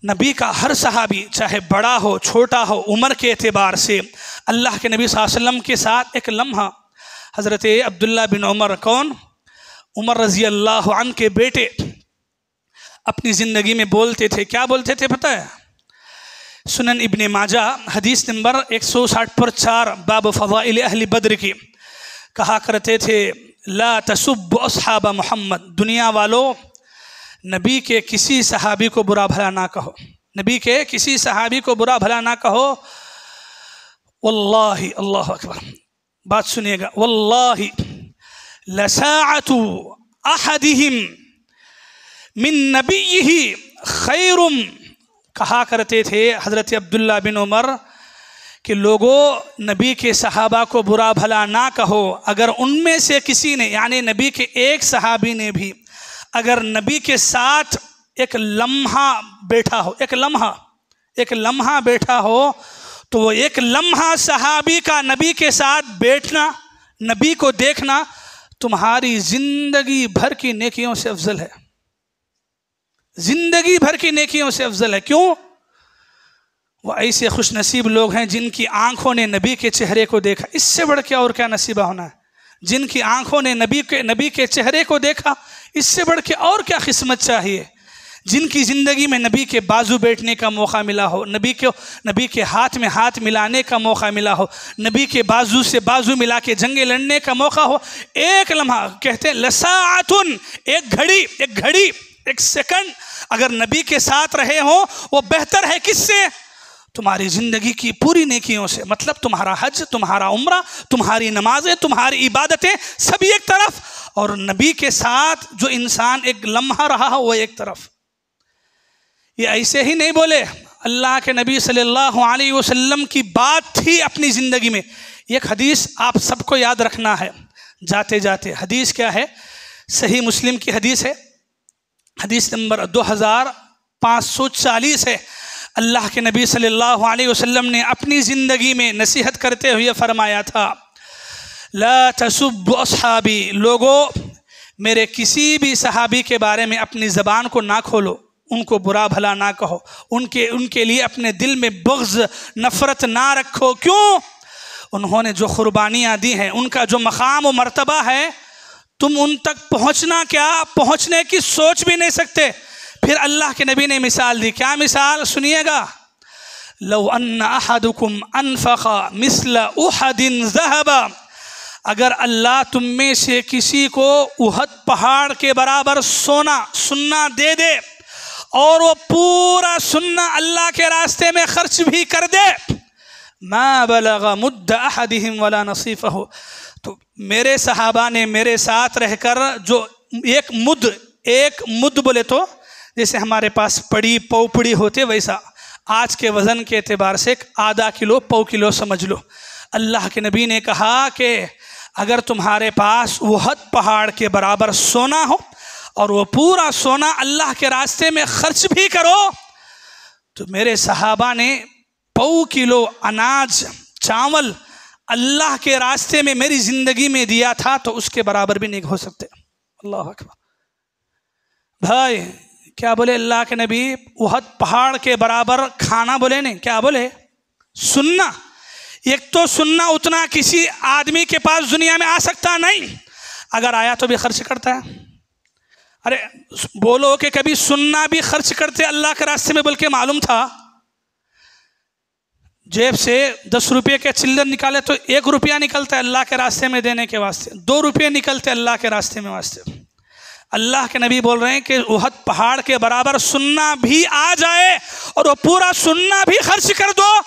नबी का हर सहाबी चाहे बड़ा हो छोटा हो, उम्र के एतबार से, अल्लाह के नबी सल्लल्लाहु अलैहि वसल्लम के साथ एक लम्हा, हज़रत अब्दुल्ला बिन उमर, कौन? उमर रज़ी अल्लाह अन्हु के बेटे, अपनी ज़िंदगी में बोलते थे, क्या बोलते थे पता है? सुनन इब्ने माजा हदीस नंबर 160 पर 4 बाब फ़ज़ाइल अहली बद्र की, कहा करते थे, ला तसुब्बु अस्हाब मोहम्मद, दुनिया वालों नबी के किसी सहाबी को बुरा भला ना कहो, नबी के किसी सहाबी को बुरा भला ना कहो। वल्लाहि, अल्लाह अकबर, बात सुनिएगा, वल्लाहि लसाअतु अहदिहिम मिन नबिय्यिही खैरुम, कहा करते थे हज़रत अब्दुल्ला बिन उमर कि लोगों नबी के सहाबा को बुरा भला ना कहो, अगर उनमें से किसी ने, यानी नबी के एक सहाबी ने भी अगर नबी के साथ एक लम्हा बैठा हो, एक लम्हा बैठा हो, तो वो एक लम्हा सहाबी का नबी के साथ बैठना, नबी को देखना तुम्हारी जिंदगी भर की नेकियों से अफजल है, जिंदगी भर की नेकियों से अफजल है। क्यों? वो ऐसे खुश नसीब लोग हैं जिनकी आंखों ने नबी के चेहरे को देखा, इससे बढ़ के और क्या नसीबा होना है? जिनकी आंखों ने नबी के चेहरे को देखा, इससे बढ़ के और क्या किस्मत चाहिए? जिनकी ज़िंदगी में नबी के बाजू बैठने का मौका मिला हो, नबी के हाथ में हाथ मिलाने का मौका मिला हो, नबी के बाजू से बाजू मिला के जंगे लड़ने का मौका हो, एक लम्हा, कहते हैं लसाअतुन, एक घड़ी, एक सेकंड अगर नबी के साथ रहे हो, वो बेहतर है किससे? तुम्हारी ज़िंदगी की पूरी नेकियों से। मतलब तुम्हारा हज, तुम्हारा उम्रा, तुम्हारी नमाजें, तुम्हारी इबादतें सब एक तरफ, और नबी के साथ जो इंसान एक लम्हा रहा हो वो एक तरफ। ये ऐसे ही नहीं बोले, अल्लाह के नबी सल्लल्लाहु अलैहि वसल्लम की बात थी अपनी ज़िंदगी में। एक हदीस आप सबको याद रखना है जाते जाते। हदीस क्या है? सही मुस्लिम की हदीस है, हदीस नंबर 2540 है। अल्लाह के नबी सल्लल्लाहु अलैहि वसल्लम ने अपनी ज़िंदगी में नसीहत करते हुए फरमाया था, ला तसुब्बु अस्हाबी, लोगों मेरे किसी भी सहाबी के बारे में अपनी ज़बान को ना खोलो, उनको बुरा भला ना कहो, उनके लिए अपने दिल में बुग़्ज़ नफ़रत ना रखो। क्यों? उन्होंने जो क़ुरबानियाँ दी हैं, उनका जो मकाम और मर्तबा है, तुम उन तक पहुँचना क्या, पहुँचने की सोच भी नहीं सकते। फिर अल्लाह के नबी ने मिसाल दी, क्या मिसाल? सुनिएगा, लौ अन्ना अहदुकुम अनफ़क़ा मिस्ल उहदिन ज़हबा, अगर अल्लाह तुम में से किसी को उहद पहाड़ के बराबर सुन्ना दे दे, और वो पूरा सुन्ना अल्लाह के रास्ते में खर्च भी कर दे, मा बलगा मुद्द अहदिहिम वला नसीफ़हु, तो मेरे सहाबा ने मेरे साथ रहकर जो एक मुद्द बोले तो जैसे हमारे पास पौपड़ी होते, वैसा आज के वज़न के एतबार से आधा किलो पौ किलो समझ लो। अल्लाह के नबी ने कहा कि अगर तुम्हारे पास उहद पहाड़ के बराबर सोना हो और वो पूरा सोना अल्लाह के रास्ते में खर्च भी करो, तो मेरे सहाबा ने पौ किलो अनाज चावल अल्लाह के रास्ते में मेरी ज़िंदगी में दिया था, तो उसके बराबर भी नहीं हो सकते। अल्लाह अकबर। भाई क्या बोले अल्लाह के नबी? उहद पहाड़ के बराबर खाना बोले नहीं, क्या बोले? सुन्ना। एक तो सुन्ना उतना किसी आदमी के पास दुनिया में आ सकता नहीं, अगर आया तो भी खर्च करता है। अरे बोलो कि कभी सुन्ना भी खर्च करते अल्लाह के रास्ते में, बल्कि मालूम था जेब से 10 रुपये के चिल्लर निकाले तो 1 रुपया निकलता है अल्लाह के रास्ते में देने के वास्ते, 2 रुपये निकलते अल्लाह के रास्ते में वास्ते। अल्लाह के नबी बोल रहे हैं कि उहद पहाड़ के बराबर सुन्ना भी आ जाए और वो पूरा सुन्ना भी खर्च कर दो,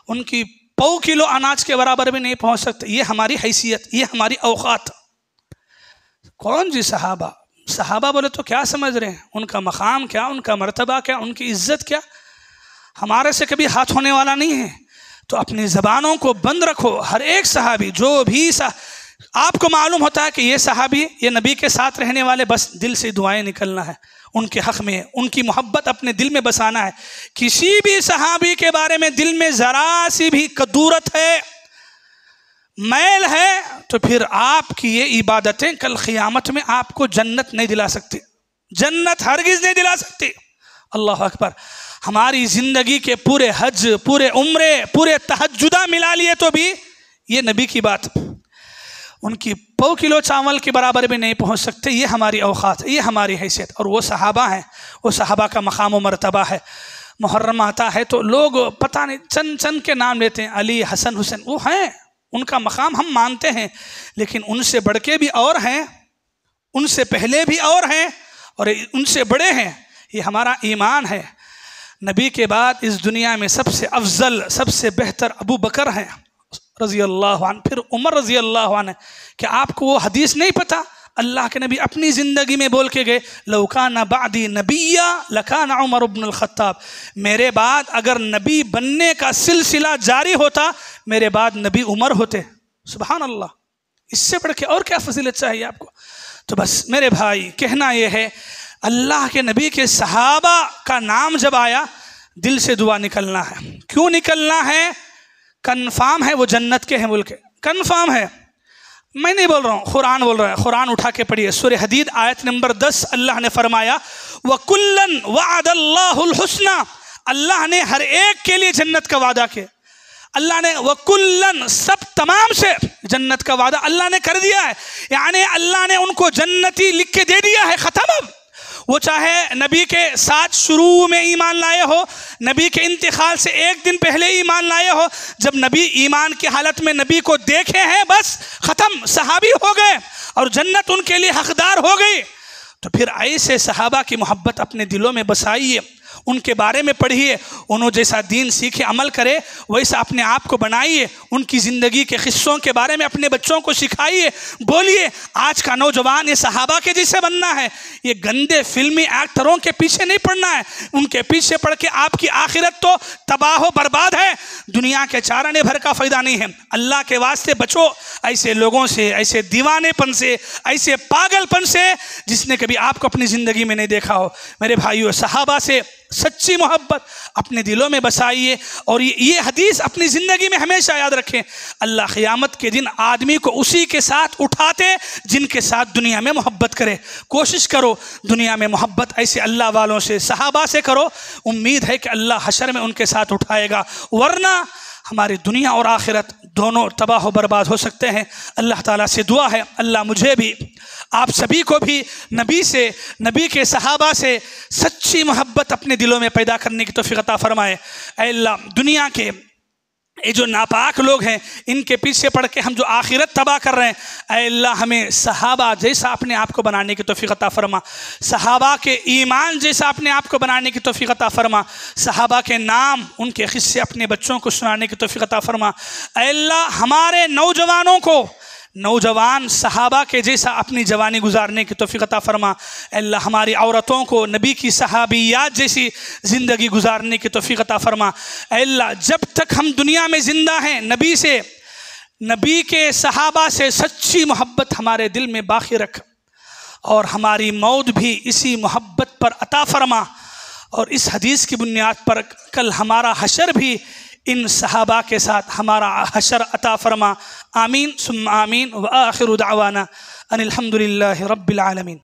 उनकी पौ किलो अनाज के बराबर भी नहीं पहुंच सकते। ये हमारी हैसियत, ये हमारी औकात। कौन जी सहाबा? सहाबा बोले तो क्या समझ रहे हैं? उनका मकाम क्या, उनका मर्तबा क्या, उनकी इज्जत क्या, हमारे से कभी हाथ होने वाला नहीं है। तो अपनी ज़बानों को बंद रखो। हर एक सहाबी जो भी आपको मालूम होता है कि ये सहाबी, ये नबी के साथ रहने वाले, बस दिल से दुआएं निकलना है उनके हक़ में, उनकी मोहब्बत अपने दिल में बसाना है। किसी भी सहाबी के बारे में दिल में ज़रा सी भी कदूरत है, मैल है, तो फिर आपकी ये इबादतें कल क़ियामत में आपको जन्नत नहीं दिला सकती, जन्नत हरगिज़ नहीं दिला सकती। अल्लाह अकबर। हमारी ज़िंदगी के पूरे हज, पूरे उम्रे, पूरे तहज्जुदा मिला लिए तो भी ये नबी की बात, उनकी 100 किलो चावल के बराबर भी नहीं पहुंच सकते। ये हमारी औकात, ये हमारी हैसियत। और वो सहाबा हैं, वो सहाबा का मकाम व मर्तबा है। मुहर्रम आता है तो लोग पता नहीं चंद चंद के नाम लेते हैं, अली, हसन, हुसैन, वो हैं, उनका मकाम हम मानते हैं, लेकिन उनसे बढ़ के भी और हैं, उनसे पहले भी और हैं, और उनसे बड़े हैं। ये हमारा ईमान है। नबी के बाद इस दुनिया में सबसे अफजल, सबसे बेहतर अबू बकर हैं रज़ी अल्लाह अन्हु, फिर उमर रज़ी अल्लाह अन्हु। क्या आपको वो हदीस नहीं पता? अल्लाह के नबी अपनी ज़िंदगी में बोल के गए, लौ काना बादी नबिया लकाना उमर इब्नुल खत्ताब, मेरे बाद अगर नबी बनने का सिलसिला जारी होता, मेरे बाद नबी उमर होते। सुभान अल्लाह, इससे बढ़ के और क्या फजीलत चाहिए आपको? तो बस मेरे भाई, कहना यह है, अल्लाह के नबी के सहाबा का नाम जब आया, दिल से दुआ निकलना है। क्यों निकलना है? कन्फर्म है वो जन्नत के हैं बोल के, कन्फर्म है। मैं नहीं बोल रहा हूँ, कुरान बोल रहा है। कुरान उठा के पढ़िए, सूरह हदीद आयत नंबर 10, अल्लाह ने फरमाया वकुल्लन वअदल्लाहुल हुस्ना, अल्लाह ने हर एक के लिए जन्नत का वादा किया। अल्लाह ने वकुल्लन, सब तमाम से जन्नत का वादा अल्लाह ने कर दिया है, यानी अल्लाह ने उनको जन्नती लिख के दे दिया है, ख़त्म। अब वो चाहे नबी के साथ शुरू में ईमान लाए हो, नबी के इंतकाल से एक दिन पहले ईमान लाए हो, जब नबी ईमान की हालत में नबी को देखे हैं, बस ख़त्म, सहाबी हो गए और जन्नत उनके लिए हकदार हो गई। तो फिर ऐसे सहाबा की मोहब्बत अपने दिलों में बसाइए, उनके बारे में पढ़िए, उन्होंने जैसा दीन सीखे अमल करे वैसा अपने आप को बनाइए, उनकी ज़िंदगी के किस्सों के बारे में अपने बच्चों को सिखाइए, बोलिए आज का नौजवान ये सहाबा के जैसे बनना है, ये गंदे फिल्मी एक्टरों के पीछे नहीं पड़ना है। उनके पीछे पड़ के आपकी आखिरत तो तबाह बर्बाद है, दुनिया के चाराने भर का फ़ायदा नहीं है। अल्लाह के वास्ते बचो ऐसे लोगों से, ऐसे दीवानेपन से, ऐसे पागलपन से जिसने कभी आपको अपनी ज़िंदगी में नहीं देखा हो। मेरे भाइयों, सहाबा से सच्ची मोहब्बत अपने दिलों में बसाइए और ये हदीस अपनी ज़िंदगी में हमेशा याद रखें। अल्लाह क़यामत के दिन आदमी को उसी के साथ उठाते जिनके साथ दुनिया में मोहब्बत करे। कोशिश करो दुनिया में मोहब्बत ऐसे अल्लाह वालों से, सहाबा से करो, उम्मीद है कि अल्लाह हशर में उनके साथ उठाएगा, वरना हमारी दुनिया और आखिरत दोनों तबाह बर्बाद हो सकते हैं। अल्लाह ताला से दुआ है, अल्लाह मुझे भी आप सभी को भी नबी से, नबी के सहाबा से सच्ची मोहब्बत अपने दिलों में पैदा करने की तौफीक अता फरमाए। ऐ अल्लाह, दुनिया के ये जो नापाक लोग हैं इनके पीछे पड़ के हम जो आखिरत तबाह कर रहे हैं, ऐ अल्लाह हमें सहाबा जैसा अपने आप को बनाने की तौफीक अता फरमा, सहाबा के ईमान जैसा अपने आप को बनाने की तौफीक अता फरमा, सहाबा के नाम, उनके किस्से अपने बच्चों को सुनाने की तौफीक अता फरमा। ऐ अल्लाह हमारे नौजवानों को नौजवान सहाबा के जैसा अपनी जवानी गुजारने की तौफीक अता फरमा। अल्लाह हमारी औरतों को नबी की सहाबियात जैसी ज़िंदगी गुजारने की तौफीक अता फरमा। अल्लाह जब तक हम दुनिया में ज़िंदा हैं, नबी से, नबी के सहाबा से सच्ची मोहब्बत हमारे दिल में बाकी रख और हमारी मौत भी इसी मोहब्बत पर अता फरमा, और इस हदीस की बुनियाद पर कल हमारा हशर भी इन सहाबा के साथ हमारा हशर अता फरमा। आमीन सुम्मा आमीन व आखिरु दावाना अनिल हम्दुलिल्लाहि रब्बिल आलमीन।